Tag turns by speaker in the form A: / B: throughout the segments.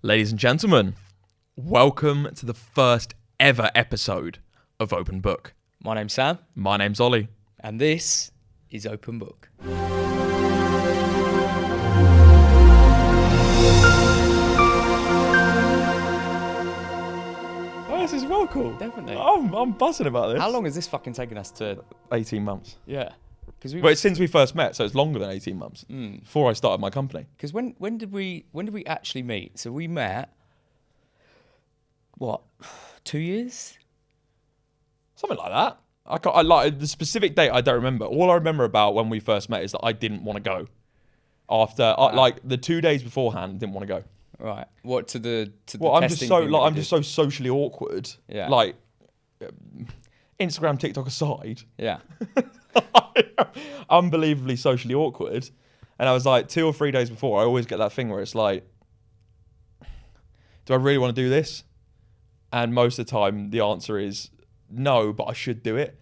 A: Ladies and gentlemen, welcome to the first ever episode of Open Book.
B: My name's Sam.
A: My name's Olly.
B: And this is Open Book.
A: Oh, this is well cool.
B: Definitely.
A: I'm buzzing about this.
B: How long has this fucking taken us to...
A: 18 months.
B: Yeah. Because
A: But it's since we first met, so it's longer than 18 months. Before I started my company.
B: Because when did we actually meet? So we met, what, 2 years?
A: Something like that. I like the specific date I don't remember. All I remember about when we first met is that I didn't want to go. After like the 2 days beforehand, I didn't want to go.
B: Right. What to the
A: Well, I'm
B: testing
A: just so
B: thing that
A: like
B: we
A: I'm
B: did?
A: just so socially awkward.
B: Yeah.
A: Like Instagram, TikTok aside,
B: Yeah.
A: unbelievably socially awkward. And I was like 2 or 3 days before, I always get that thing where it's like, do I really want to do this? And most of the time, the answer is no, but I should do it.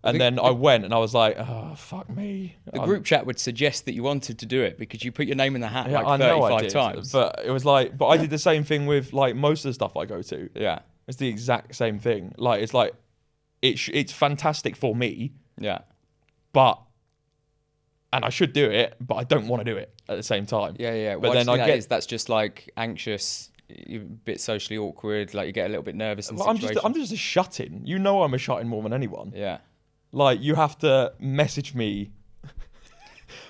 A: And then I went and I was like, oh, fuck me.
B: The group chat would suggest that you wanted to do it because you put your name in the hat
A: Yeah,
B: like
A: I know
B: 35
A: I did,
B: times.
A: But it was like, but I did the same thing with like most of the stuff I go to.
B: Yeah.
A: It's the exact same thing. Like, it's like, it's fantastic for me,
B: Yeah.
A: and I should do it, but I don't want to do it at the same time.
B: Yeah.
A: But
B: Well,
A: then I get,
B: that's just like anxious, you're a bit socially awkward, like you get a little bit nervous in
A: well,
B: situations.
A: I'm just a shut-in. You know I'm a shut-in more than anyone.
B: Yeah.
A: Like, you have to message me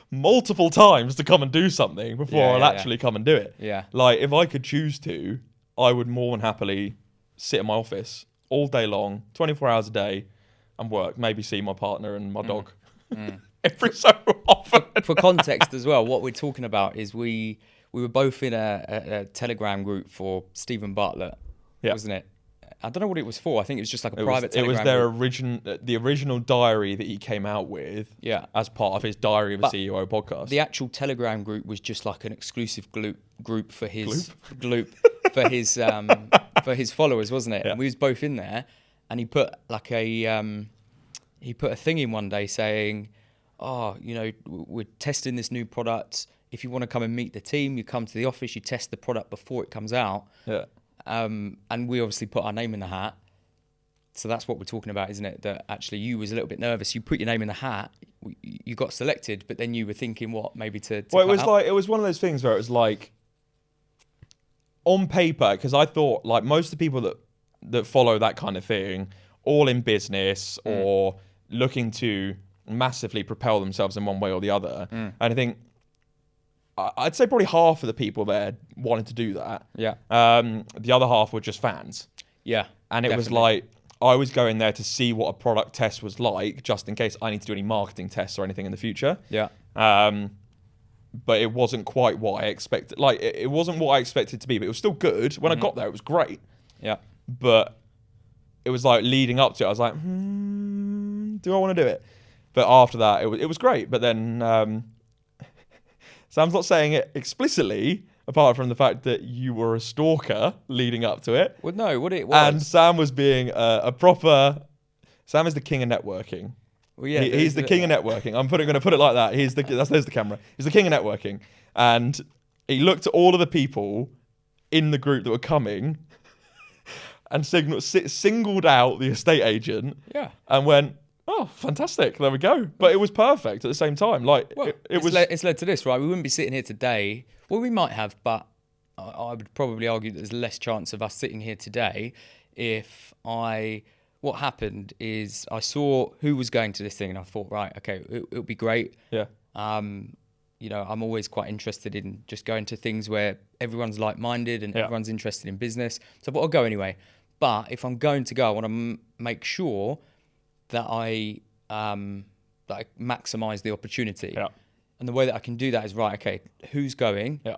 A: multiple times to come and do something before I'll actually come and do it.
B: Yeah.
A: Like, if I could choose to, I would more than happily sit in my office all day long, 24 hours a day, and work. Maybe see my partner and my dog every so often.
B: For context as well, what we're talking about is we were both in a Telegram group for Stephen Bartlett, wasn't it? I don't know what it was for. I think it was just like a private Telegram group.
A: The original diary that he came out with as part of his Diary of a CEO podcast.
B: The actual Telegram group was just like an exclusive group for his for his followers, wasn't it?
A: Yeah.
B: And we was both in there, and he put like he put a thing in one day saying, "Oh, you know, we're testing this new product. If you want to come and meet the team, you come to the office, you test the product before it comes out."
A: Yeah.
B: And we obviously put our name in the hat. So that's what we're talking about, isn't it? That actually you was a little bit nervous. You put your name in the hat, you got selected, but then you were thinking what, maybe to
A: Well, it
B: cut
A: was
B: out?
A: like, it was one of those things where it was like, on paper, because I thought like most of the people that follow that kind of thing, all in business or looking to massively propel themselves in one way or the other. And I think, I'd say probably half of the people there wanted to do that.
B: Yeah.
A: The other half were just fans.
B: Yeah.
A: And it was
B: definitely.
A: like, I was going there to see what a product test was like, just in case I need to do any marketing tests or anything in the future.
B: Yeah.
A: But it wasn't quite what I expected. Like, it wasn't what I expected it to be, but it was still good. When I got there, it was great.
B: Yeah.
A: But it was like leading up to it, I was like, do I want to do it? But after that, it was great. But then Sam's not saying it explicitly, apart from the fact that you were a stalker leading up to it.
B: Well, no, what it was.
A: And Sam was being a proper... Sam is the king of networking.
B: Well, yeah,
A: He's the king of networking. I'm going to put it like that. There's the camera. He's the king of networking. And he looked at all of the people in the group that were coming and singled out the estate agent.
B: Yeah.
A: And went, oh, fantastic. There we go. But it was perfect at the same time. Like,
B: Well, it's led to this, right? We wouldn't be sitting here today. Well, we might have, but I would probably argue that there's less chance of us sitting here today if what happened is I saw who was going to this thing and I thought, right, okay, it'll be great.
A: Yeah.
B: You know, I'm always quite interested in just going to things where everyone's like-minded and everyone's interested in business. So I thought I'll go anyway. But if I'm going to go, I want to make sure that I maximise the opportunity.
A: Yeah.
B: And the way that I can do that is, right, okay, who's going?
A: Yeah.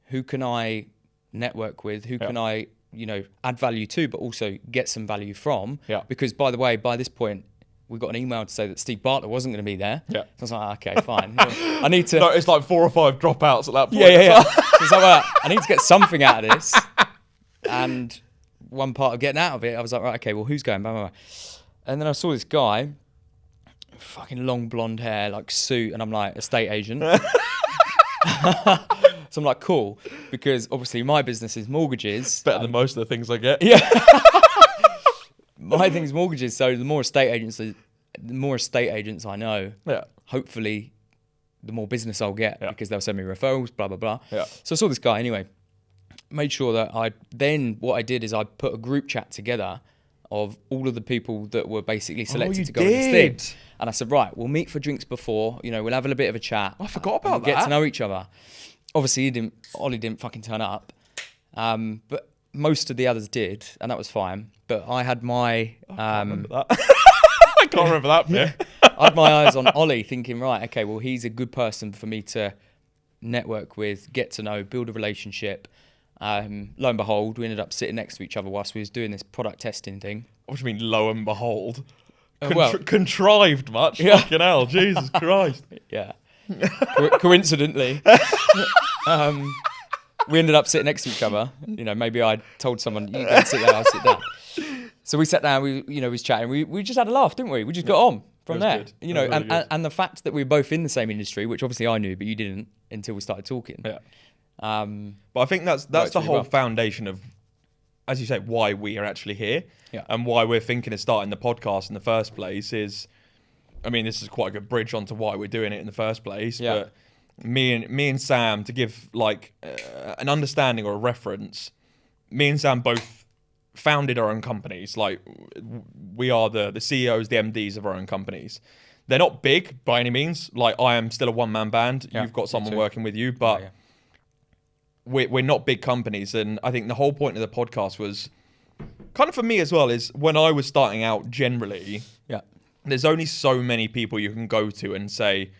B: Who can I network with? Who can I, you know, add value to, but also get some value from?
A: Yeah.
B: Because, by the way, by this point, we got an email to say that Steve Bartlett wasn't going to be there.
A: Yeah.
B: So I was like, okay, fine. I need to...
A: No, it's like 4 or 5 dropouts at that point.
B: Yeah. So it's like, well, I need to get something out of this. And one part of getting out of it, I was like, right, okay, well, who's going? Blah, blah, blah. And then I saw this guy, fucking long blonde hair, like suit, and I'm like, estate agent. So So I'm like, cool, because obviously my business is mortgages.
A: Better than most of the things I get.
B: Yeah. My thing is mortgages. So the more estate agents I know,
A: Yeah.
B: hopefully the more business I'll get because they'll send me referrals, blah, blah, blah.
A: Yeah.
B: So I saw this guy anyway, made sure that what I did is I put a group chat together of all of the people that were basically selected to go on this thing. And I said, right, we'll meet for drinks before, we'll have a bit of a chat.
A: I forgot about
B: that. Get to
A: that.
B: know each other. Obviously, Ollie didn't fucking turn up. But most of the others did, and that was fine. But I had my...
A: I remember that. I can't remember that bit.
B: I had my eyes on Ollie thinking, right, okay, well, he's a good person for me to network with, get to know, build a relationship. Lo and behold, we ended up sitting next to each other whilst we was doing this product testing thing.
A: What do you mean, lo and behold?
B: Well-
A: Contrived much?
B: Yeah.
A: Fucking hell, Jesus Christ.
B: Yeah. Coincidentally. We ended up sitting next to each other. Maybe I told someone, you go sit there, I'll sit down. So we sat down, we was chatting. We just had a laugh, didn't we? We just got on from there.
A: Good. It was really good.
B: And the fact that we were both in the same industry, which obviously I knew, but you didn't until we started talking.
A: Yeah.
B: But
A: I think that's
B: works
A: the
B: really
A: whole
B: well.
A: foundation of, as you say, why we are actually here.
B: Yeah.
A: And why we're thinking of starting the podcast in the first place is, this is quite a good bridge onto why we're doing it in the first place.
B: Yeah.
A: But me and Sam, to give an understanding or a reference, me and Sam both founded our own companies. Like, we are the CEOs, the MDs of our own companies. They're not big by any means. Like, I am still a one-man band.
B: Yeah,
A: You've got
B: me
A: someone
B: too.
A: working with you, but
B: Yeah.
A: we're not big companies. And I think the whole point of the podcast was kind of, for me as well, is when I was starting out generally,
B: Yeah.
A: there's only so many people you can go to and say,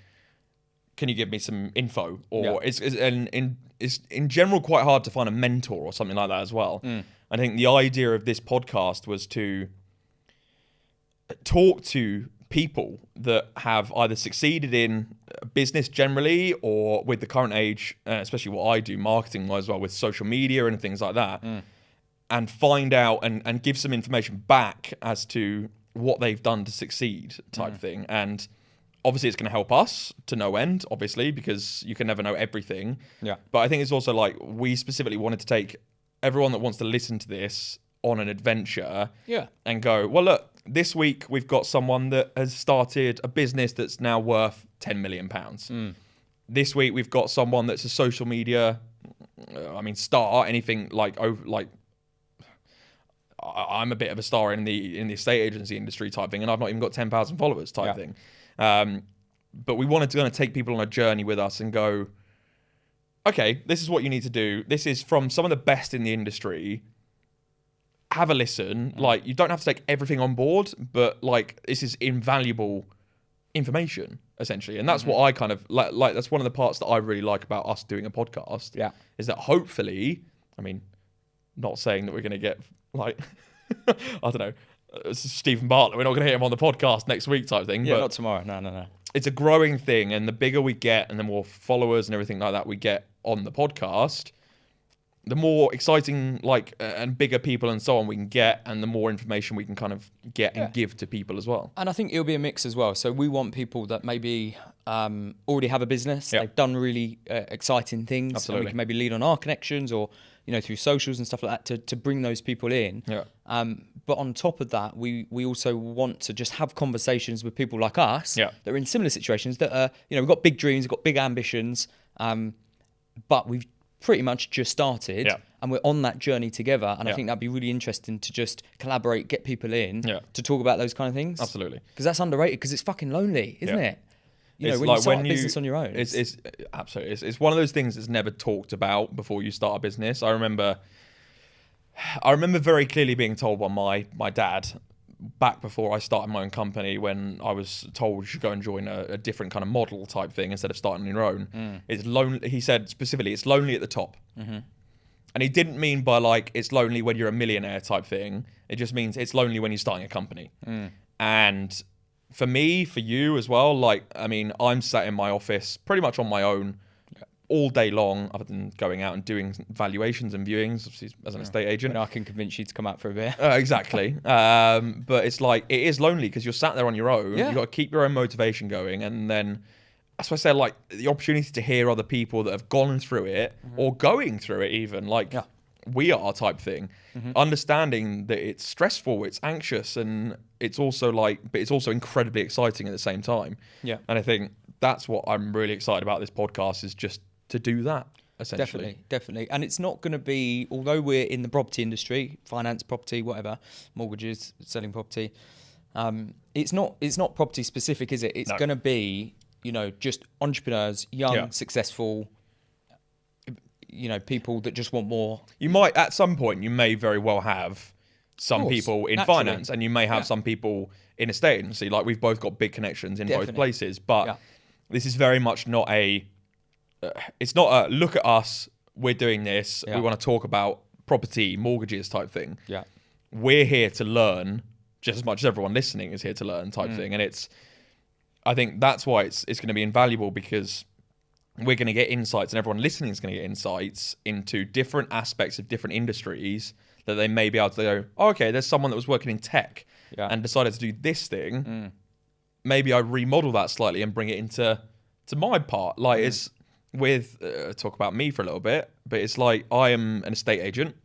A: can you give me some info? Or it's in general quite hard to find a mentor or something like that as well. I think the idea of this podcast was to talk to people that have either succeeded in business generally or with the current age, especially what I do marketing-wise as well, with social media and things like that, and find out and give some information back as to what they've done to succeed type thing. And obviously it's going to help us to no end, obviously, because you can never know everything.
B: Yeah.
A: But I think it's also like, we specifically wanted to take everyone that wants to listen to this on an adventure and go, well, look, this week we've got someone that has started a business that's now worth £10 million. This week we've got someone that's a social media, star, anything like I'm a bit of a star in the estate agency industry type thing, and I've not even got 10,000 followers type thing. But we wanted to kind of take people on a journey with us and go, okay, this is what you need to do. This is from some of the best in the industry. Have a listen. Like, you don't have to take everything on board, but like, this is invaluable information essentially. And that's what I kind of like. That's one of the parts that I really like about us doing a podcast.
B: Yeah.
A: Is that hopefully, not saying that we're going to get like, I don't know, Stephen Bartlett. We're not going to get him on the podcast next week type thing.
B: Yeah,
A: but
B: not tomorrow. No.
A: it's a growing thing, and the bigger we get and the more followers and everything like that we get on the podcast, the more exciting and bigger people and so on we can get, and the more information we can kind of get and give to people as well.
B: And I think it'll be a mix as well. So we want people that maybe already have a business. They've done really exciting things.
A: Absolutely.
B: And we can maybe lean on our connections or, through socials and stuff like that to bring those people in.
A: Yeah.
B: But on top of that, we also want to just have conversations with people like us that are in similar situations that are, we've got big dreams, we've got big ambitions, but we've pretty much just started and we're on that journey together. And I think that'd be really interesting to just collaborate, get people in to talk about those kind of things.
A: Absolutely.
B: Because that's underrated, because it's fucking lonely, isn't it?
A: It's
B: when
A: like
B: you start
A: when
B: a business on your own.
A: It's absolutely. It's one of those things that's never talked about before you start a business. I remember very clearly being told by my dad back before I started my own company, when I was told you should go and join a different kind of model type thing instead of starting on your own. It's lonely. He said specifically, it's lonely at the top. And he didn't mean by like it's lonely when you're a millionaire type thing. It just means it's lonely when you're starting a company. And for me, for you as well, I'm sat in my office pretty much on my own all day long, other than going out and doing valuations and viewings, obviously, as an estate agent.
B: When I can convince you to come out for a beer.
A: Exactly. But it's like, it is lonely because you're sat there on your own. You've got to keep your own motivation going. And then that's why I say, like, the opportunity to hear other people that have gone through it or going through it even, like we are type thing. Understanding that it's stressful, it's anxious, and it's also but it's also incredibly exciting at the same time.
B: Yeah.
A: And I think that's what I'm really excited about this podcast, is just to do that, essentially.
B: Definitely. And it's not going to be, although we're in the property industry, finance, property, whatever, mortgages, selling property, it's not property specific, is it? It's going to be, just entrepreneurs, young, successful, people that just want more.
A: You might, at some point, you may very well have some people in finance, and you may have some people in estate agency. Like, we've both got big connections in both places, but this is very much not it's not a look at us, we're doing this, we want to talk about property, mortgages type thing.
B: Yeah.
A: We're here to learn just as much as everyone listening is here to learn type thing. And I think that's why it's going to be invaluable, because we're going to get insights, and everyone listening is going to get insights into different aspects of different industries that they may be able to go, oh, okay, there's someone that was working in tech and decided to do this thing. Maybe I remodel that slightly and bring it into my part. Like, it's with, talk about me for a little bit, but it's like, I am an estate agent.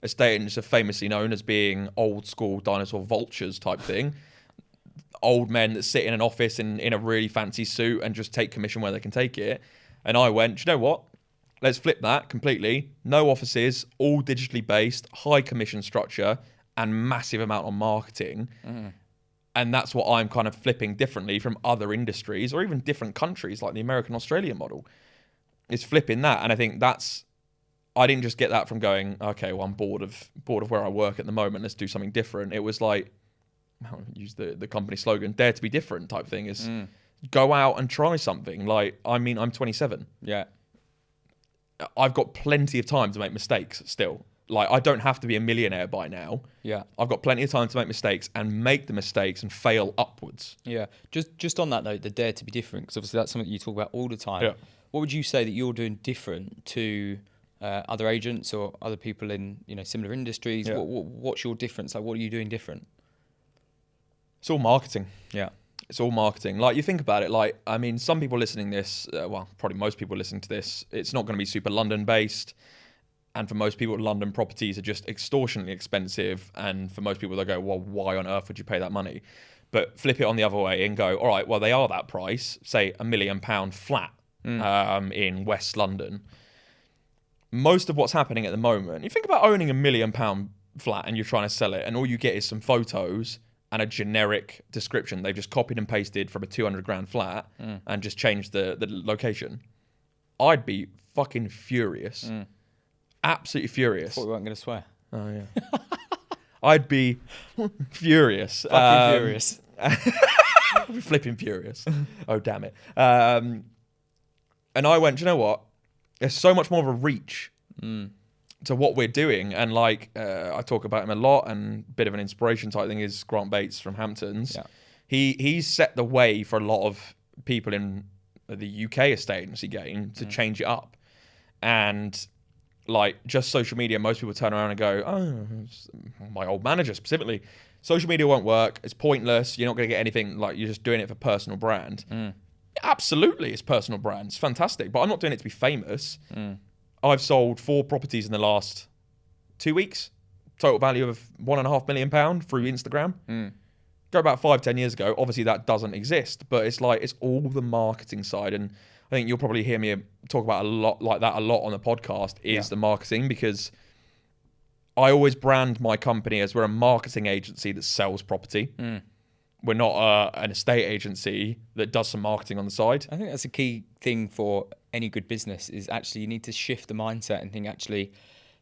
A: Estate agents are famously known as being old school dinosaur vultures type thing. Old men that sit in an office in a really fancy suit and just take commission where they can take it. And I went, do you know what? Let's flip that completely. No offices, all digitally based, high commission structure, and massive amount on marketing. And that's what I'm kind of flipping differently from other industries or even different countries, like the American Australian model. It's flipping that. And I think I didn't just get that from going, okay, well, I'm bored of where I work at the moment, let's do something different. It was like, I'll use the company slogan, dare to be different type thing, is go out and try something. Like, I mean, I'm 27.
B: Yeah.
A: I've got plenty of time to make mistakes still. Like, I don't have to be a millionaire by now.
B: Yeah.
A: I've got plenty of time to make mistakes and make the mistakes and fail upwards.
B: Yeah. Just on that note, the dare to be different, because obviously that's something you talk about all the time.
A: Yeah.
B: What would you say that you're doing different to other agents or other people in similar industries?
A: Yeah.
B: What's your difference? Like, what are you doing different?
A: It's all marketing.
B: Yeah.
A: It's all marketing. Like, you think about it, like, I mean, some people listening to this, well, probably most people listening to this, it's not going to be super London based. And for most people, London properties are just extortionately expensive. And for most people, they'll go, well, why on earth would you pay that money? But flip it on the other way and go, all right, well, they are that price, say £1 million flat in West London. Most of what's happening at the moment, you think about owning £1 million flat and you're trying to sell it, and all you get is some photos and a generic description. They've just copied and pasted from a 200 grand flat and just changed the location. I'd be fucking furious. Absolutely furious.
B: I thought we weren't going to swear.
A: Oh, yeah. I'd be furious.
B: Fucking furious.
A: I'd be flipping furious. Oh, damn it. And I went, do you know what? There's so much more of a reach to what we're doing. And like, I talk about him a lot, and a bit of an inspiration type thing is Grant Bates from Hamptons.
B: Yeah.
A: He's set the way for a lot of people in the UK estate agency game to change it up. And like, just social media, most people turn around and go, oh, my old manager specifically, social media won't work, it's pointless, you're not going to get anything, like, you're just doing it for personal brand. Absolutely, it's personal brand, it's fantastic, but I'm not doing it to be famous. I've sold 4 properties in the last 2 weeks, total value of £1.5 million through Instagram. Go about 5-10 years ago, obviously that doesn't exist, but it's like, it's all the marketing side. And I think you'll probably hear me talk about a lot on the podcast, is the marketing, because I always brand my company as we're a marketing agency that sells property. We're not an estate agency that does some marketing on the side.
B: I think that's a key thing for any good business, is actually you need to shift the mindset and think, actually,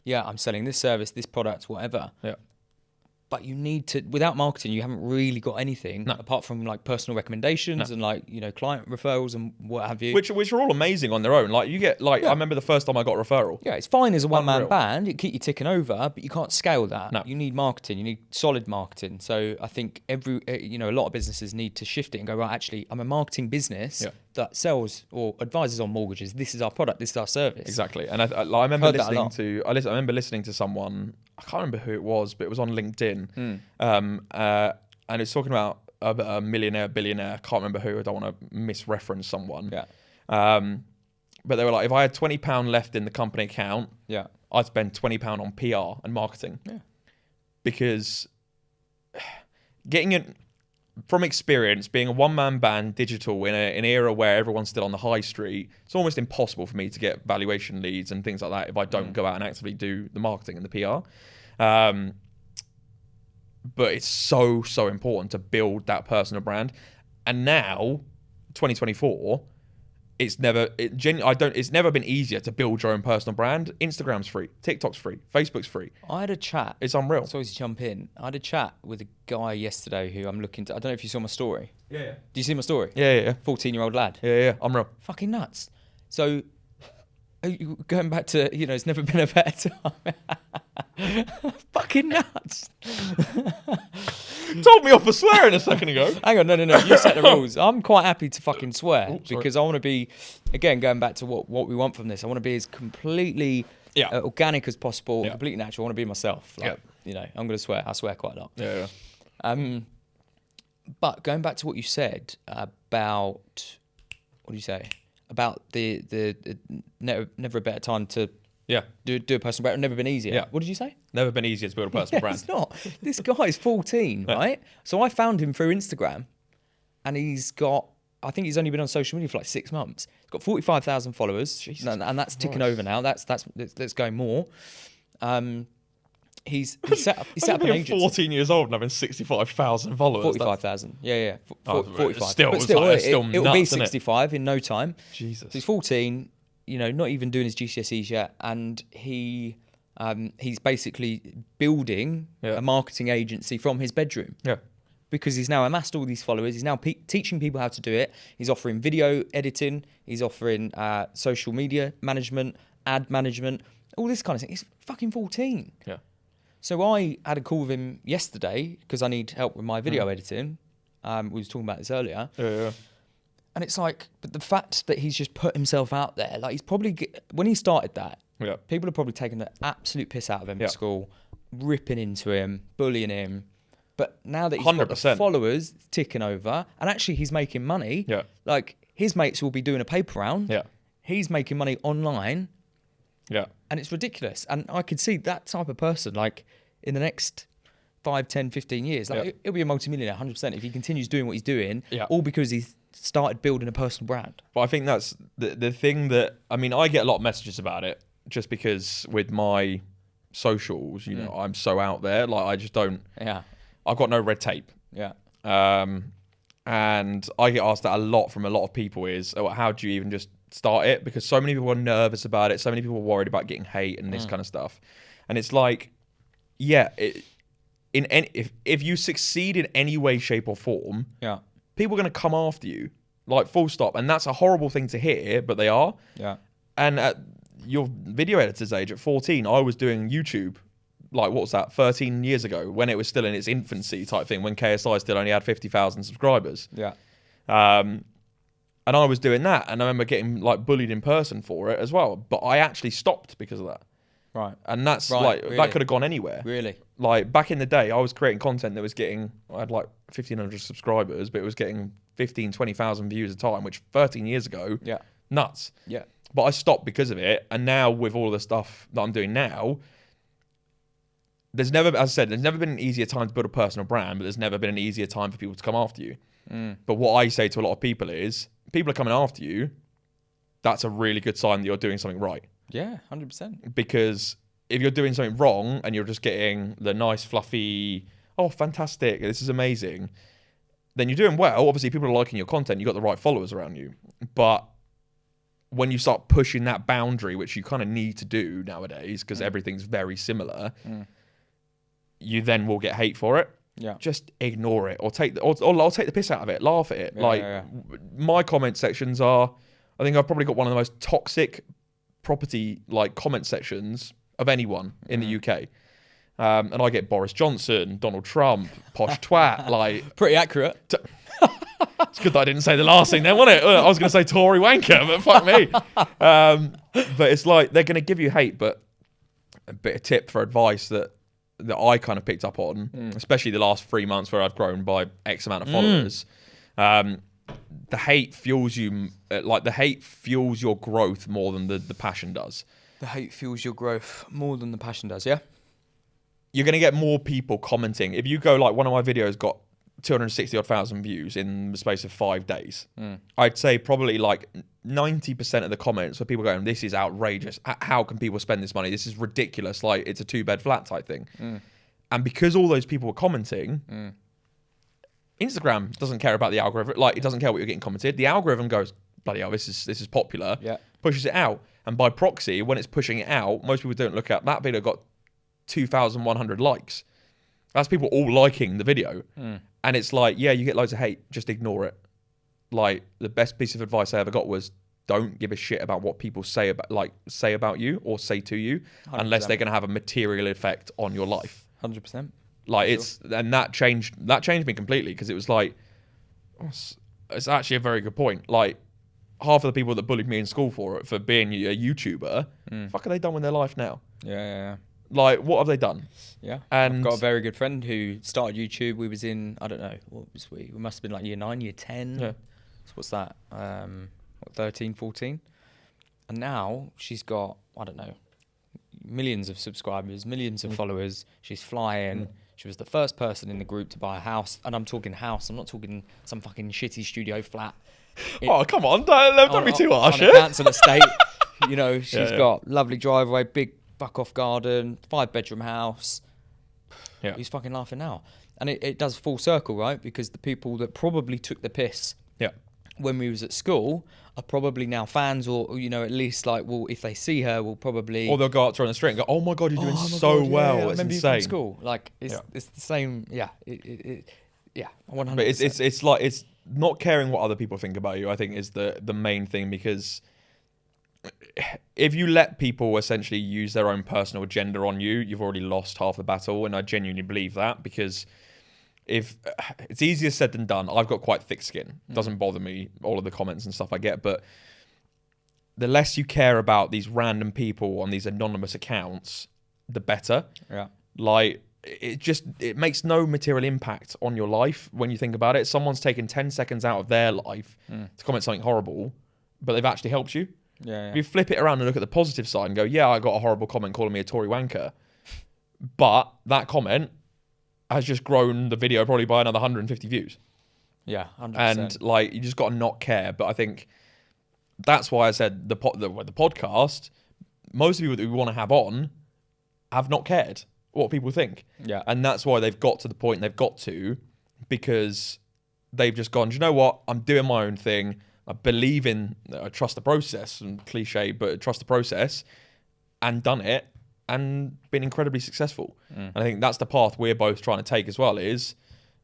B: yeah, I'm selling this service, this product, whatever.
A: Yeah.
B: But you need to, without marketing, you haven't really got anything apart from like personal recommendations and like, client referrals and what have you.
A: Which are all amazing on their own. Like, you get, like, I remember the first time I got a referral.
B: Yeah, it's fine as a one-man band. It keep you ticking over, but you can't scale that.
A: No.
B: You need marketing. You need solid marketing. So I think a lot of businesses need to shift it and go, right, actually, I'm a marketing business that sells or advises on mortgages. This is our product. This is our service.
A: Exactly. And I remember listening to someone, I can't remember who it was, but it was on LinkedIn. And it's talking about a millionaire, billionaire, can't remember who, I don't want to misreference someone.
B: Yeah.
A: But they were like, if I had £20 left in the company account,
B: Yeah.
A: I'd spend £20 on PR and marketing.
B: Yeah.
A: Because getting it from experience, being a one-man band digital in an era where everyone's still on the high street, it's almost impossible for me to get valuation leads and things like that if I don't go out and actively do the marketing and the PR. But it's so important to build that personal brand. And now, 2024, it's never been easier to build your own personal brand. Instagram's free, TikTok's free, Facebook's free.
B: I had a chat.
A: It's unreal.
B: Sorry to jump in. I had a chat with a guy yesterday who I'm looking to. I don't know if you saw my story.
A: Yeah.
B: Do you see my story?
A: Yeah.
B: 14-year-old lad.
A: Yeah. Unreal.
B: Fucking nuts. So, going back to, it's never been a better time. Fucking nuts.
A: Told me off for swearing a second ago.
B: Hang on, no. You set the rules. I'm quite happy to fucking swear because I want to be, again, going back to what we want from this. I want to be as completely organic as possible, completely natural. I want to be myself. I'm going to swear. I swear quite a lot.
A: Yeah.
B: But going back to what you said about, what do you say? About the never a better time to do a personal brand. Never been easier.
A: Yeah.
B: What did you say?
A: Never been easier to build a personal brand.
B: It's not. This guy's 14, right? So I found him through Instagram, and I think he's only been on social media for like 6 months. He's got 45,000 followers, and that's ticking over now. That's going more. He's set up an agency.
A: 14 years old and having 65,000 followers.
B: 45,000. Yeah. 45.
A: Still,
B: but still,
A: it'll
B: be 65 in no time.
A: Jesus.
B: So he's 14. Not even doing his GCSEs yet, and he's basically building a marketing agency from his bedroom.
A: Yeah.
B: Because he's now amassed all these followers. He's now teaching people how to do it. He's offering video editing. He's offering social media management, ad management, all this kind of thing. He's fucking 14.
A: Yeah.
B: So I had a call with him yesterday because I need help with my video editing. We was talking about this earlier.
A: Yeah.
B: And it's like, but the fact that he's just put himself out there, like he's probably, when he started that, people are probably taking the absolute piss out of him at school, ripping into him, bullying him. But now that he's 100%. Got the followers ticking over, and actually he's making money, like his mates will be doing a paper round.
A: Yeah.
B: He's making money online.
A: Yeah.
B: And it's ridiculous. And I could see that type of person, like in the next 5, 10, 15 years, like he'll be a multimillionaire 100% if he continues doing what he's doing, all because he's started building a personal brand.
A: But I think that's the thing that, I mean, I get a lot of messages about it just because with my socials, I'm so out there. Like, I just don't, I've got no red tape.
B: Yeah.
A: And I get asked that a lot from a lot of people is, how do you even just start it? Because so many people are nervous about it. So many people are worried about getting hate and this kind of stuff. And it's like, if you succeed in any way, shape or form, people are going to come after you, like full stop. And that's a horrible thing to hear, but they are.
B: Yeah.
A: And at your video editor's age at 14, I was doing YouTube, like what was that, 13 years ago, when it was still in its infancy type thing, when KSI still only had 50,000 subscribers.
B: Yeah.
A: And I was doing that, and I remember getting like bullied in person for it as well. But I actually stopped because of that.
B: Right.
A: And that's
B: really?
A: That could have gone anywhere.
B: Really?
A: Like back in the day, I was creating content that was getting, I had like 1,500 subscribers, but it was getting 15, 20,000 views a time, which 13 years ago, nuts.
B: Yeah.
A: But I stopped because of it. And now with all the stuff that I'm doing now, as I said, there's never been an easier time to build a personal brand, but there's never been an easier time for people to come after you. But what I say to a lot of people is, people are coming after you, that's a really good sign that you're doing something right.
B: Yeah, 100%.
A: Because if you're doing something wrong and you're just getting the nice, fluffy, oh, fantastic, this is amazing, then you're doing well. Obviously, people are liking your content. You've got the right followers around you. But when you start pushing that boundary, which you kind of need to do nowadays because everything's very similar, you then will get hate for it.
B: Yeah.
A: Just ignore it or I'll take the piss out of it, laugh at it. My comment sections are, I think I've probably got one of the most toxic property like comment sections of anyone in the UK. And I get Boris Johnson, Donald Trump, posh twat, like
B: pretty accurate.
A: It's good that I didn't say the last thing then, wasn't it? I was going to say Tory wanker, but fuck me. But it's like they're going to give you hate, but a bit of tip for advice that that I kind of picked up on, especially the last 3 months where I've grown by X amount of followers. The hate fuels you, like the hate fuels your growth more than the passion does.
B: The hate fuels your growth more than the passion does, yeah?
A: You're going to get more people commenting. If you go like one of my videos got 260 odd thousand views in the space of 5 days, I'd say probably like 90% of the comments were people going, this is outrageous. How can people spend this money? This is ridiculous. Like it's a 2-bed flat type thing. And because all those people were commenting, Instagram doesn't care about the algorithm. Like it doesn't care what you're getting commented. The algorithm goes, bloody hell, this is popular.
B: Yeah.
A: Pushes it out. And by proxy, when it's pushing it out, most people don't look at that video got 2,100 likes. That's people all liking the video. And it's like, yeah, you get loads of hate, just ignore it. Like the best piece of advice I ever got was don't give a shit about what people say about you or say to you 100%. Unless they're going to have a material effect on your life.
B: 100%.
A: Like and that changed me completely because it was like, it's actually a very good point. Like half of the people that bullied me in school for being a YouTuber, fuck are they done with their life now?
B: Yeah.
A: Like, what have they done?
B: Yeah.
A: And
B: I've got a very good friend who started YouTube. We was in, I don't know, what was we? We must have been like year 9, year 10.
A: Yeah.
B: So what's that? 13, 14? And now she's got, I don't know, millions of subscribers, millions of followers. She's flying. She was the first person in the group to buy a house. And I'm talking house. I'm not talking some fucking shitty studio flat.
A: Oh, come on. Don't be too harsh.
B: On a council estate. You know, she's got lovely driveway, big fuck off garden, 5-bedroom house.
A: Yeah.
B: He's fucking laughing now. And it does full circle, right? Because the people that probably took the piss when we was at school are probably now fans, or you know, at least like, well, if they see her, will probably,
A: or they'll go up to her on the street and go, "Oh my god, you're doing so well."
B: Yeah,
A: it's
B: I
A: insane.
B: From school, like it's the same. Yeah, 100%.
A: But it's like it's not caring what other people think about you. I think is the main thing, because if you let people essentially use their own personal agenda on you, you've already lost half the battle. And I genuinely believe that, because if it's easier said than done. I've got quite thick skin. It doesn't bother me, all of the comments and stuff I get, but the less you care about these random people on these anonymous accounts, the better.
B: Yeah.
A: Like it makes no material impact on your life when you think about it. Someone's taken 10 seconds out of their life to comment something horrible, but they've actually helped you.
B: Yeah.
A: If you flip it around and look at the positive side and go, yeah, I got a horrible comment calling me a Tory wanker, but that comment has just grown the video probably by another 150 views.
B: Yeah, 100%.
A: And like, you just got to not care. But I think that's why I said the podcast, most people that we want to have on have not cared what people think.
B: Yeah.
A: And that's why they've got to the point they've got to, because they've just gone, do you know what? I'm doing my own thing. I believe in, I trust the process, and cliche, but trust the process, and done it and been incredibly successful. And I think that's the path we're both trying to take as well, is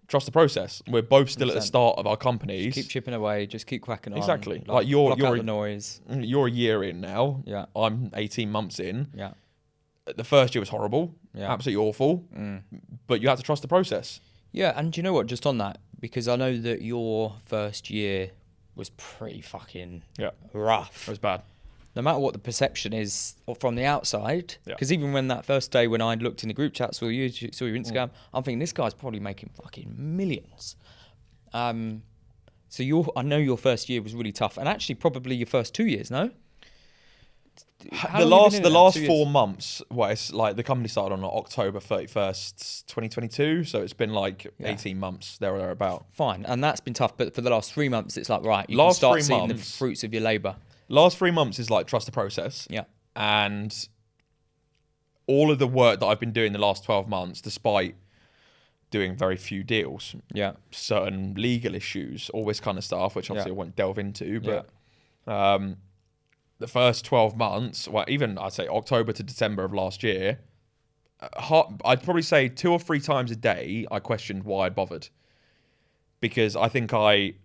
A: trust the process. We're both still 100%. At the start of our companies.
B: Just keep chipping away, just keep cracking on.
A: Exactly. Like you're
B: the noise.
A: You're a year in now.
B: Yeah.
A: I'm 18 months in.
B: Yeah.
A: The first year was horrible. Yeah. Absolutely awful. But you have to trust the process.
B: Yeah, and do you know what? Just on that, because I know that your first year was pretty fucking rough.
A: It was bad.
B: No matter what the perception is from the outside, because even when that first day when I looked in the group chat, saw your Instagram, I'm thinking this guy's probably making fucking millions. So I know your first year was really tough, and actually probably your first 2 years, no?
A: The last 4 months, well, it's like the company started on October 31st, 2022, so it's been like 18 months there or thereabout.
B: Fine, and that's been tough, but for the last 3 months, it's like, right, you can start seeing the fruits of your labour.
A: Last 3 months is like trust the process.
B: Yeah.
A: And all of the work that I've been doing the last 12 months, despite doing very few deals, certain legal issues, all this kind of stuff, which obviously I won't delve into, but the first 12 months, well, even I'd say October to December of last year, I'd probably say 2 or 3 times a day, I questioned why I bothered. Because I think my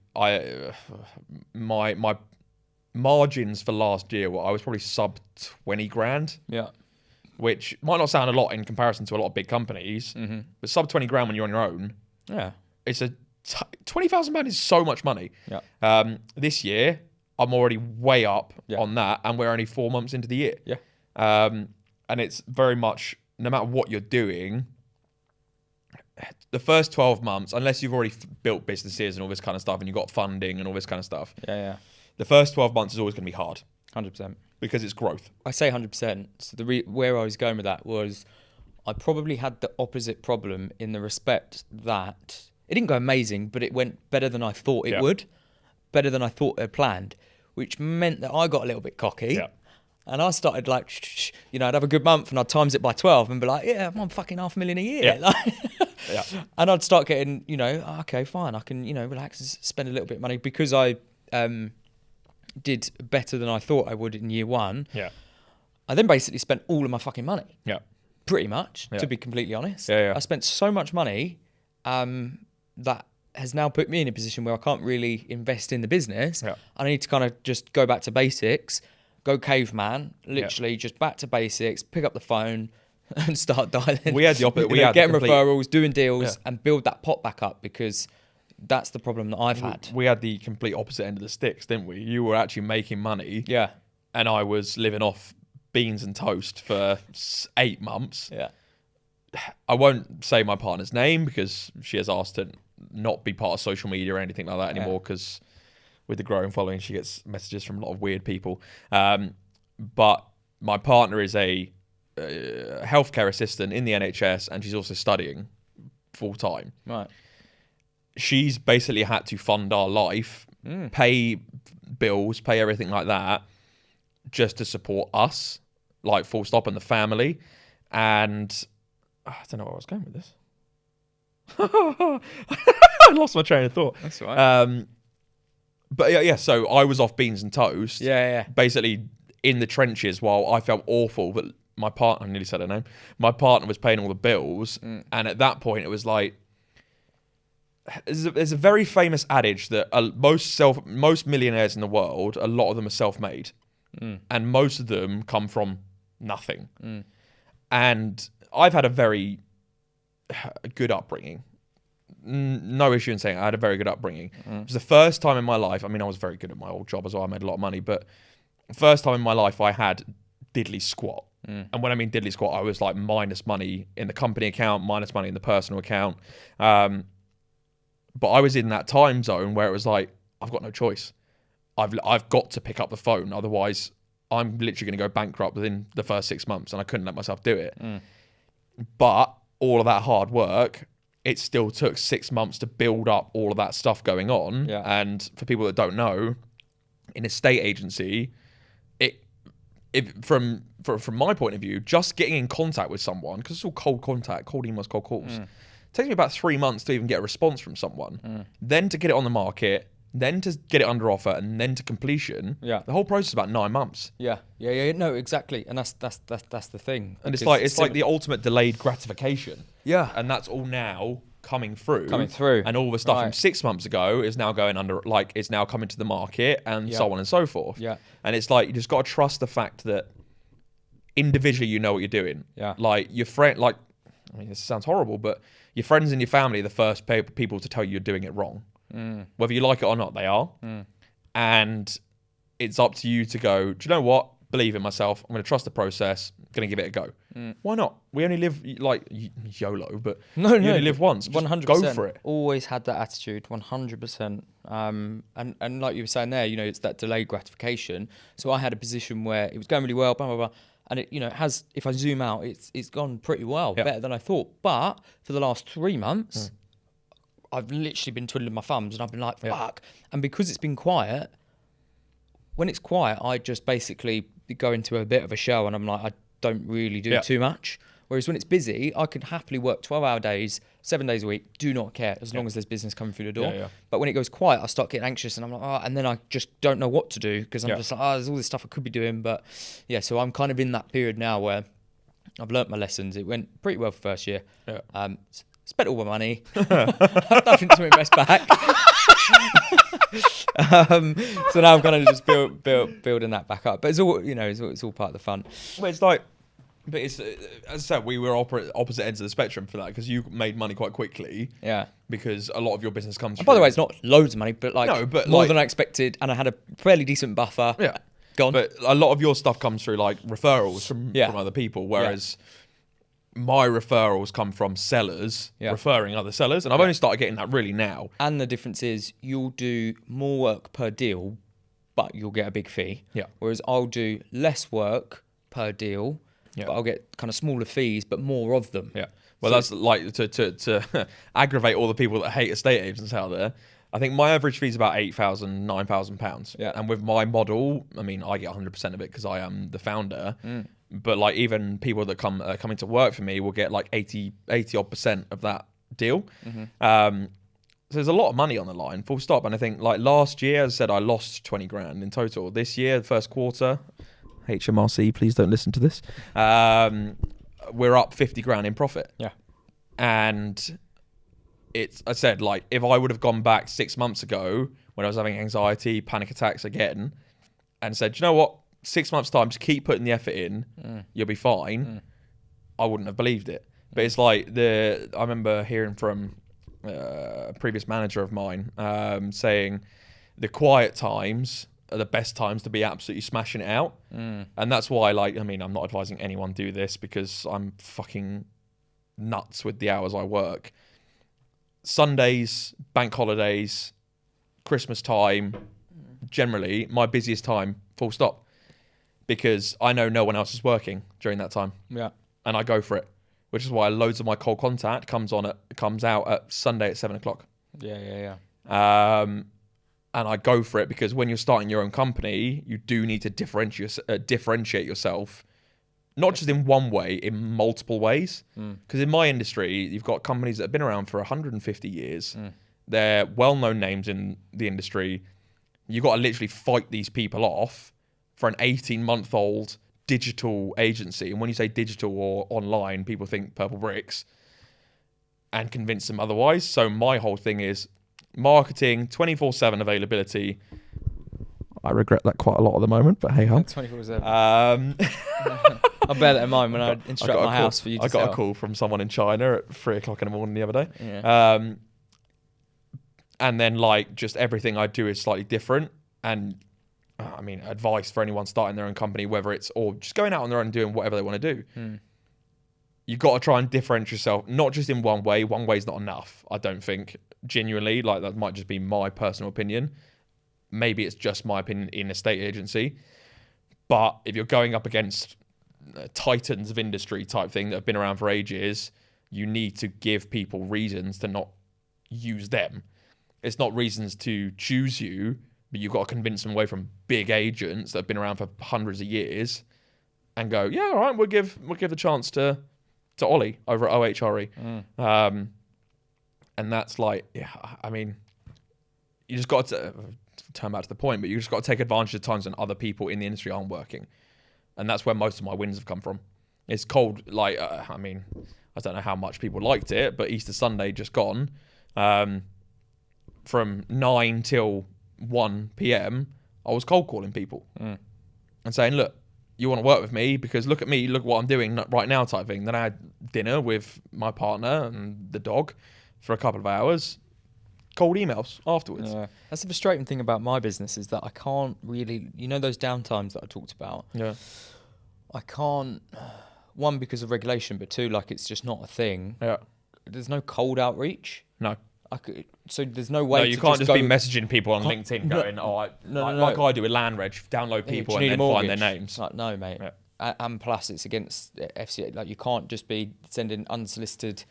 A: margins for last year I was probably sub 20 grand.
B: Yeah.
A: Which might not sound a lot in comparison to a lot of big companies, but sub 20 grand when you're on your own.
B: Yeah.
A: It's £20,000 is so much money.
B: Yeah.
A: This year, I'm already way up on that, and we're only 4 months into the year.
B: Yeah.
A: And it's very much, no matter what you're doing, the first 12 months, unless you've already built businesses and all this kind of stuff and you've got funding and all this kind of stuff, the first 12 months is always going to be hard.
B: 100%.
A: Because it's growth.
B: I say 100%. So where I was going with that was I probably had the opposite problem in the respect that it didn't go amazing, but it went better than I thought it would, better than I thought it planned, which meant that I got a little bit cocky. Yeah. And I started like, I'd have a good month and I'd times it by 12 and be like, yeah, I'm on fucking $500,000 a year. Yeah. And I'd start getting, okay, fine, I can, relax and spend a little bit of money because I did better than I thought I would in year one. Yeah. I then basically spent all of my fucking money. Yeah. Pretty much, to be completely honest. Yeah. I spent so much money that has now put me in a position where I can't really invest in the business. Yeah. I need to kind of just go back to basics, go caveman, literally just back to basics, pick up the phone and start dialing.
A: We had the opposite. We had
B: getting referrals, doing deals and build that pot back up because that's the problem that I've had.
A: We had the complete opposite end of the sticks, didn't we? You were actually making money. Yeah. And I was living off beans and toast for 8 months. Yeah. I won't say my partner's name because she has asked to not be part of social media or anything like that anymore because with the growing following, she gets messages from a lot of weird people. But my partner is a healthcare assistant in the NHS and she's also studying full time. Right. She's basically had to fund our life, pay bills, pay everything like that, just to support us, like full stop, and the family. And I don't know where I was going with this. I lost my train of thought.
B: That's all right.
A: But yeah, so I was off beans and toast.
B: Yeah.
A: Basically in the trenches while I felt awful, but my partner, I nearly said her name, my partner was paying all the bills. And at that point it was like, there's a very famous adage that most millionaires in the world, a lot of them are self-made, and most of them come from nothing. And I've had a very good upbringing. No issue in saying I had a very good upbringing. It was the first time in my life. I mean, I was very good at my old job as well. I made a lot of money, but first time in my life I had diddly squat. And when I mean diddly squat, I was like minus money in the company account, minus money in the personal account. But I was in that time zone where it was like, I've got no choice. I've got to pick up the phone. Otherwise, I'm literally going to go bankrupt within the first 6 months, and I couldn't let myself do it. But all of that hard work, it still took 6 months to build up all of that stuff going on. Yeah. And for people that don't know, in a estate agency, from my point of view, just getting in contact with someone, because it's all cold contact, cold emails, cold calls, takes me about 3 months to even get a response from someone. Then to get it on the market, then to get it under offer, and then to completion. Yeah. The whole process is about 9 months.
B: Yeah. No, exactly. And that's the thing.
A: And it's like the ultimate delayed gratification. Yeah. And that's all now coming through. And all the stuff from 6 months ago is now going under, like, it's now coming to the market and so on and so forth. Yeah. And it's like, you just got to trust the fact that individually you know what you're doing. Yeah. Like your friend, like, I mean, this sounds horrible, but your friends and your family are the first people to tell you you're doing it wrong. Whether you like it or not, they are. And it's up to you to go, do you know what? Believe in myself. I'm going to trust the process. I'm going to give it a go. Why not? We only live, like, YOLO, but you only live once. Just 100%. Go for it.
B: Always had that attitude, 100%. And like you were saying there, it's that delayed gratification. So I had a position where it was going really well, blah, blah, blah. And it, it has, if I zoom out, it's gone pretty well, better than I thought. But for the last 3 months, I've literally been twiddling my thumbs and I've been like, fuck. And because it's been quiet, when it's quiet, I just basically go into a bit of a shell and I'm like, I don't really do too much. Whereas when it's busy, I can happily work 12-hour days, 7 days a week, do not care, as long as there's business coming through the door. Yeah. But when it goes quiet, I start getting anxious and I'm like, and then I just don't know what to do because I'm just like, there's all this stuff I could be doing. But yeah, so I'm kind of in that period now where I've learnt my lessons. It went pretty well for first year. Yeah. Spent all my money. Have nothing to invest back. So now I'm kind of just building that back up. But it's all, it's all part of the fun.
A: Well, it's like, but it's, as I said, we were opposite ends of the spectrum for that because you made money quite quickly. Yeah. Because a lot of your business comes from...
B: By the way, it's not loads of money, but more than I expected, and I had a fairly decent buffer.
A: Yeah.
B: Gone.
A: But a lot of your stuff comes through like referrals from other people, whereas my referrals come from sellers referring other sellers, and I've only started getting that really now.
B: And the difference is you'll do more work per deal, but you'll get a big fee.
A: Yeah.
B: Whereas I'll do less work per deal, but I'll get kind of smaller fees, but more of them.
A: Yeah. Well, that's like to aggravate all the people that hate estate agents out there. I think my average fee is about £8,000, £9,000.
B: Yeah.
A: And with my model, I mean, I get 100% of it because I am the founder. But like even people that coming to work for me will get like 80 odd % of that deal. So there's a lot of money on the line, full stop. And I think like last year, as I said, I lost 20 grand in total. This year, the first quarter, HMRC, please don't listen to this. We're up 50 grand in profit.
B: Yeah.
A: And I said, like, if I would have gone back 6 months ago when I was having anxiety, panic attacks again, and said, you know what, 6 months' time, just keep putting the effort in, you'll be fine, I wouldn't have believed it. But it's like, I remember hearing from a previous manager of mine saying the quiet times are the best times to be absolutely smashing it out. And that's why, like, I mean, I'm not advising anyone do this because I'm fucking nuts with the hours I work. Sundays, bank holidays, Christmas time, generally my busiest time, full stop. Because I know no one else is working during that time.
B: Yeah.
A: And I go for it. Which is why loads of my cold contact comes out at Sunday at 7 o'clock.
B: Yeah.
A: And I go for it because when you're starting your own company, you do need to differentiate yourself, not just in one way, in multiple ways. Because in my industry, you've got companies that have been around for 150 years. They're well-known names in the industry. You've got to literally fight these people off for an 18-month-old digital agency. And when you say digital or online, people think Purple Bricks and convince them otherwise. So my whole thing is marketing, 24/7 availability. I regret that quite a lot at the moment, but hey ho.
B: 24/7. I'll bear that in mind when I instruct my house for you to
A: I got
B: sell.
A: a call from someone in China at 3 o'clock in the morning the other day.
B: Yeah.
A: And then like just everything I do is slightly different. And I mean, advice for anyone starting their own company, whether it's or just going out on their own and doing whatever they want to do. You've got to try and differentiate yourself, not just in one way. One way is not enough, I don't think. Genuinely, like that might just be my personal opinion. Maybe it's just my opinion in a state agency. But if you're going up against titans of industry type thing that have been around for ages, you need to give people reasons to not use them. It's not reasons to choose you, but you've got to convince them away from big agents that have been around for hundreds of years and go, yeah, all right, we'll give the chance to Olly over at OHRE. And that's like, yeah, I mean, you just got to turn back to the point, but you just got to take advantage of times when other people in the industry aren't working. And that's where most of my wins have come from. It's cold, like, I mean, I don't know how much people liked it, but Easter Sunday just gone, from 9 till 1 p.m, I was cold calling people and saying, look, you want to work with me because look at me, look what I'm doing right now type thing. Then I had dinner with my partner and the dog for a couple of hours, cold emails afterwards.
B: Yeah. That's the frustrating thing about my business is that I can't really, those downtimes that I talked about.
A: Yeah.
B: I can't, one, because of regulation, but two, like it's just not a thing.
A: Yeah.
B: There's no cold outreach.
A: No.
B: So there's no way.
A: No, you can't just be messaging people on LinkedIn going, like I do with LandReg, download people and then find their names.
B: Like, no, mate. Yeah. And plus, it's against FCA. Like, you can't just be sending unsolicited,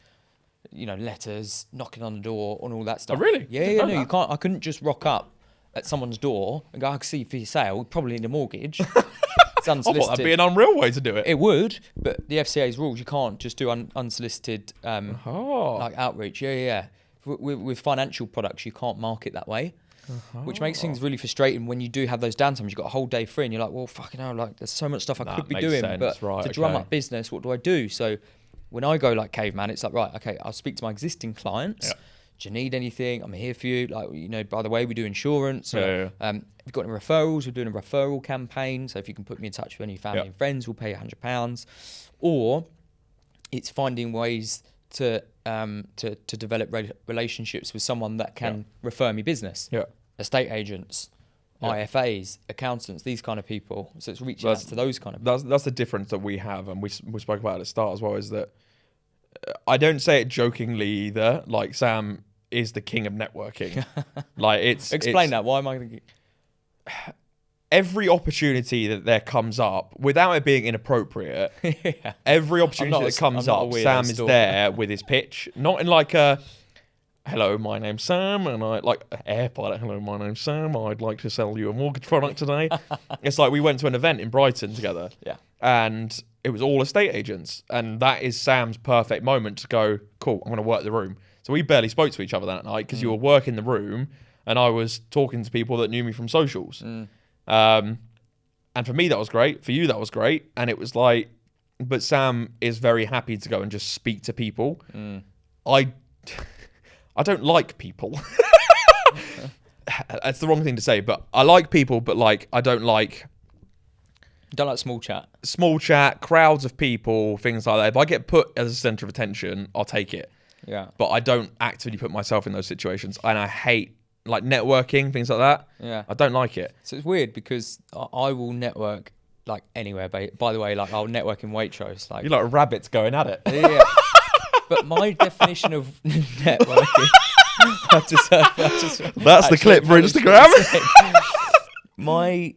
B: letters, knocking on the door, and all that stuff.
A: Oh, really?
B: Yeah, no, you can't. I couldn't just rock up at someone's door and go, I can see for your sale. We probably need a mortgage. It's unsolicited.
A: I thought that'd be an unreal way to do it.
B: It would, but the FCA's rules, you can't just do unsolicited like outreach. Yeah. With financial products, you can't market that way, which makes things really frustrating when you do have those downtimes. You've got a whole day free and you're like, well, fucking hell, like there's so much stuff I could be doing, but to drum up business, what do I do? So when I go like caveman, it's like, right, okay, I'll speak to my existing clients. Yeah. Do you need anything? I'm here for you. Like, by the way, we do insurance. We've got any referrals. We're doing a referral campaign. So if you can put me in touch with any family and friends, we'll pay you £100. Or it's finding ways to develop relationships with someone that can refer me business. Yeah. Estate agents, IFAs, accountants, these kind of people. So it's reaching out to those kind of people.
A: That's the difference that we have, and we spoke about it at the start as well, is that I don't say it jokingly either. Like, Sam is the king of networking. Like,
B: Explain that. Why am I thinking?
A: Every opportunity that there comes up, without it being inappropriate,
B: Yeah.
A: every opportunity that comes
B: I'm not a
A: up,
B: weirdo
A: Sam is
B: stalker.
A: there with his pitch. Not in like a, hello, my name's Sam, and I like airport. Hello, my name's Sam. I'd like to sell you a mortgage product today. It's like we went to an event in Brighton together.
B: Yeah.
A: And it was all estate agents. And that is Sam's perfect moment to go, cool, I'm going to work the room. So we barely spoke to each other that night because you were working the room and I was talking to people that knew me from socials. And for me, that was great. For you, that was great. And it was like, but Sam is very happy to go and just speak to people. I don't like people. That's the wrong thing to say, but I like people, but like, I don't like
B: Small chat,
A: crowds of people, things like that. If I get put as a center of attention, I'll take it.
B: Yeah.
A: But I don't actively put myself in those situations. And I hate like networking, things like that.
B: Yeah.
A: I don't like it.
B: So it's weird because I will network like anywhere. By the way, like I'll network in Waitrose. Like,
A: You're like rabbits going at it.
B: yeah. But my definition of networking. That's
A: the clip for Instagram.
B: My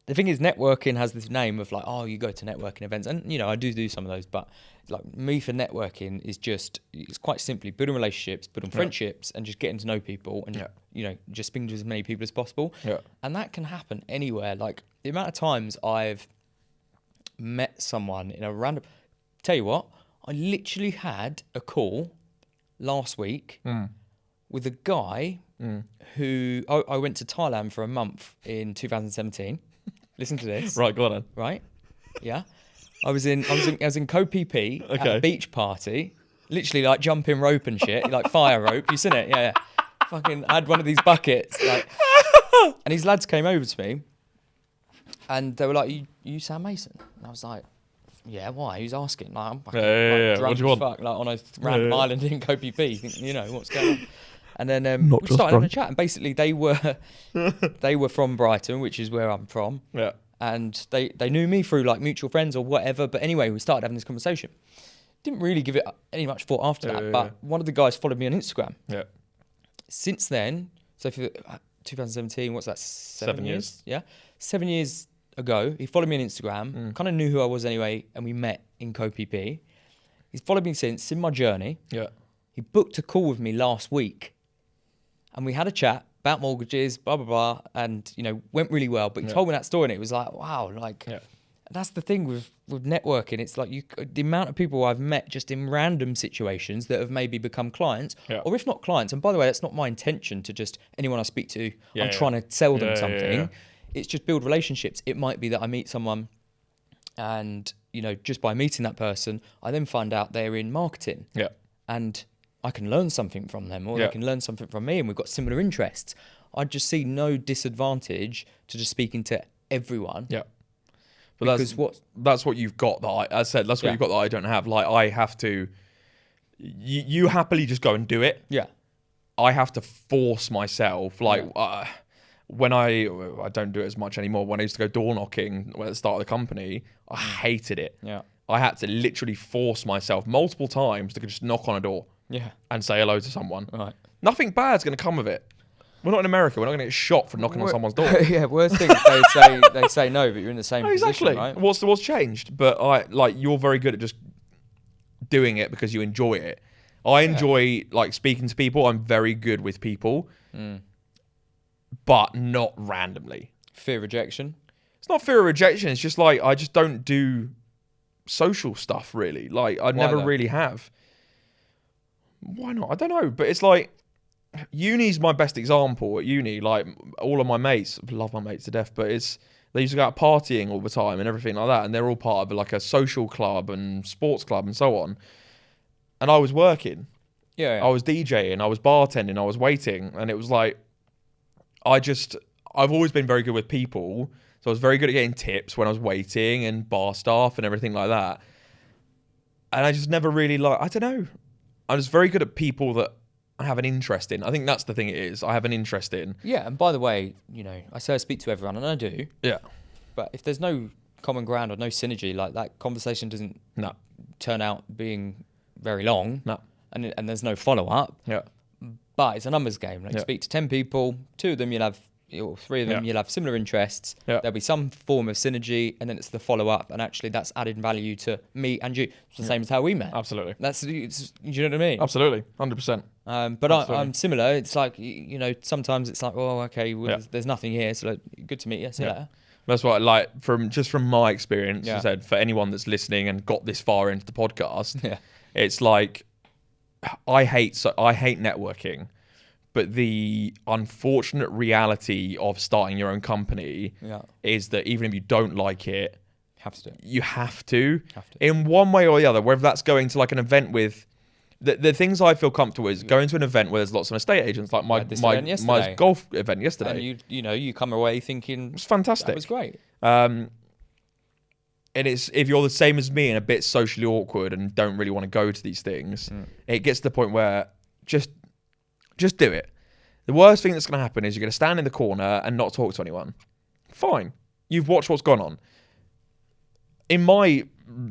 B: the thing is, networking has this name of like, oh, you go to networking events, and you know I do some of those, but like me for networking is just, it's quite simply building relationships, building friendships, and just getting to know people, and you know, just speaking to as many people as possible.
A: Yeah.
B: And that can happen anywhere. Like the amount of times I've met someone in a random. Tell you what, I literally had a call last week with a guy who I went to Thailand for a month in 2017. Listen to this.
A: Right, go on then.
B: Right? Yeah. I was in Koh Phi Phi at a beach party, literally like jumping rope and shit, like fire rope. You seen it? Yeah. Fucking, I had one of these buckets, like, and these lads came over to me, and they were like, "You Sam Mason?" And I was like, "Yeah, why?" Who's asking? Like, I'm fucking
A: Yeah.
B: drunk
A: What do you
B: as
A: want?
B: fuck, like on a random island in Koh Phi Phi. You know what's going on? And then
A: Not
B: we
A: just
B: started having a
A: drunk.
B: chat, and basically they were from Brighton, which is where I'm from.
A: Yeah.
B: And they knew me through like mutual friends or whatever. But anyway, we started having this conversation. Didn't really give it any much thought after that. But one of the guys followed me on Instagram.
A: Yeah.
B: Since then, so for 2017, what's that? 7 years? Yeah. 7 years ago, he followed me on Instagram. Kind of knew who I was anyway, and we met in Koh Phi Phi. He's followed me since in my journey.
A: Yeah.
B: He booked a call with me last week, and we had a chat about mortgages, blah blah blah, and you know went really well. But he told me that story, and it was like, wow, like that's the thing with networking. It's like the amount of people I've met just in random situations that have maybe become clients, or if not clients. And by the way, that's not my intention to just anyone I speak to. I'm trying to sell them something. It's just build relationships. It might be that I meet someone, and you know, just by meeting that person, I then find out they're in marketing.
A: Yeah.
B: And I can learn something from them, or they can learn something from me, and we've got similar interests. I just see no disadvantage to just speaking to everyone.
A: Yeah. But that's what you've got that I said, that's what you've got that I don't have. Like I have to, you happily just go and do it.
B: Yeah.
A: I have to force myself. Like when I don't do it as much anymore. When I used to go door knocking at the start of the company, I hated it.
B: Yeah.
A: I had to literally force myself multiple times to just knock on a door.
B: Yeah.
A: And say hello to someone.
B: Right.
A: Nothing bad's going to come of it. We're not in America. We're not going to get shot for knocking on someone's door.
B: Yeah, worst thing they say no, but you're in the same
A: Exactly.
B: position, right?
A: What's changed? But you're very good at just doing it because you enjoy it. I enjoy like speaking to people. I'm very good with people, but not randomly.
B: Fear rejection.
A: It's not fear of rejection. It's just like I just don't do social stuff really. Like I never really have. Why not? I don't know. But it's like uni's my best example. At uni, like all of my mates, love my mates to death, but they used to go out partying all the time and everything like that, and they're all part of like a social club and sports club and so on. And I was working.
B: Yeah.
A: I was DJing, I was bartending, I was waiting, and it was like I've always been very good with people, so I was very good at getting tips when I was waiting and bar staff and everything like that. And I just never really I don't know. I was very good at people that I have an interest in. I think that's the thing it is. I have an interest in.
B: Yeah, and by the way, you know, I say I speak to everyone, and I do.
A: Yeah.
B: But if there's no common ground or no synergy, like that conversation doesn't turn out being very long,
A: No.
B: and there's no follow up.
A: Yeah.
B: But it's a numbers game. Like, you speak to 10 people, 2 of them you'll have, or 3 of them you'll have similar interests.
A: Yeah.
B: There'll be some form of synergy, and then it's the follow up, and actually that's added value to me and you. It's the same as how we met.
A: Absolutely.
B: You know what I mean?
A: Absolutely. 100%.
B: But I'm similar. It's like, sometimes it's like, oh, okay, well, there's nothing here, so like, good to meet you. See you later.
A: That's what, like, from my experience,
B: Yeah.
A: I said, for anyone that's listening and got this far into the podcast, it's like, I hate networking, but the unfortunate reality of starting your own company is that even if you don't like it, you have to. In one way or the other, whether that's going to like an event with the things I feel comfortable is going to an event where there's lots of estate agents, like my golf event yesterday.
B: And you come away thinking
A: it's fantastic.
B: That was great.
A: And it's, if you're the same as me and a bit socially awkward and don't really want to go to these things, it gets to the point where just do it. The worst thing that's going to happen is you're going to stand in the corner and not talk to anyone. Fine. You've watched what's gone on. In my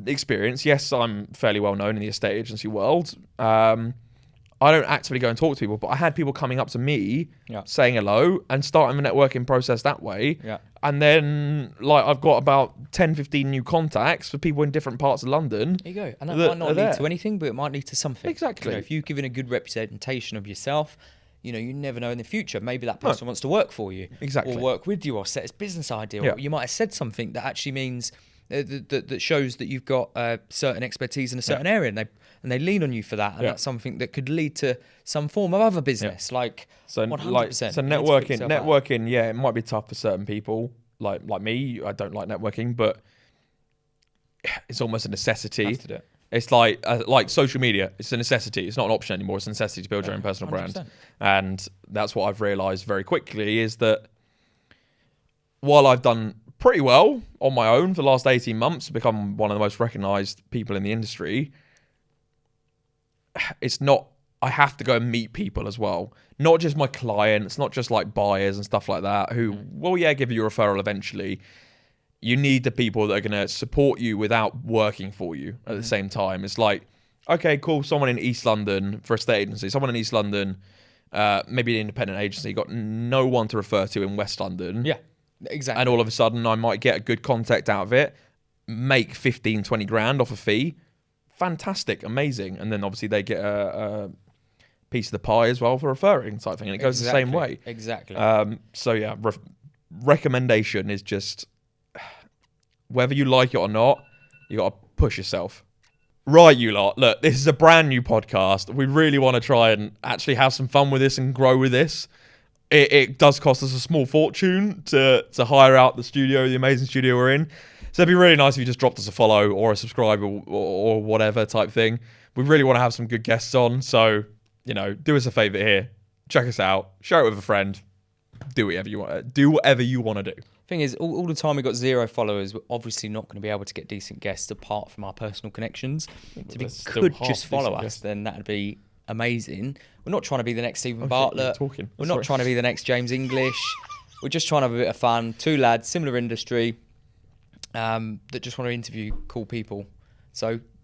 A: experience, yes, I'm fairly well known in the estate agency world. I don't actively go and talk to people, but I had people coming up to me saying hello and starting the networking process that way.
B: Yeah.
A: And then, like, I've got about 10, 15 new contacts for people in different parts of London.
B: There you go. And that might not lead to anything, but it might lead to something.
A: Exactly.
B: If you've given a good representation of yourself, you never know in the future. Maybe that person wants to work for you.
A: Exactly.
B: Or work with you or set his business idea. Or you might have said something that actually means that shows that you've got certain expertise in a certain area, and they lean on you for that, and that's something that could lead to some form of other business, like 100%.
A: So networking, it might be tough for certain people, like me. I don't like networking, but it's almost a necessity.
B: Have to do it.
A: It's like social media. It's a necessity. It's not an option anymore. It's a necessity to build your own personal
B: 100%.
A: brand, and that's what I've realised very quickly is that while I've done pretty well on my own for the last 18 months to become one of the most recognised people in the industry, it's not, I have to go and meet people as well. Not just my clients, not just like buyers and stuff like that who will, give you a referral eventually. You need the people that are going to support you without working for you at the same time. It's like, okay, cool, someone in East London for a estate agency, someone in East London, maybe an independent agency, got no one to refer to in West London.
B: Yeah. Exactly.
A: And all of a sudden I might get a good contact out of it, make 15, 20 grand off a fee. Fantastic, amazing. And then obviously they get a piece of the pie as well for referring type thing. And it goes the same way.
B: Exactly.
A: Recommendation is just, whether you like it or not, you got to push yourself. Right, you lot. Look, this is a brand new podcast. We really want to try and actually have some fun with this and grow with this. It does cost us a small fortune to hire out the studio, the amazing studio we're in. So it'd be really nice if you just dropped us a follow or a subscribe or whatever type thing. We really want to have some good guests on. So, do us a favour here. Check us out. Share it with a friend. Do whatever you want. Do whatever you want to do.
B: Thing is, all the time we got 0 followers, we're obviously not going to be able to get decent guests apart from our personal connections. So if you could just follow us, then that'd be amazing. We're not trying to be the next Stephen Bartlett. We're not trying to be the next James English. We're just trying to have a bit of fun. 2 lads, similar industry, that just want to interview cool people. So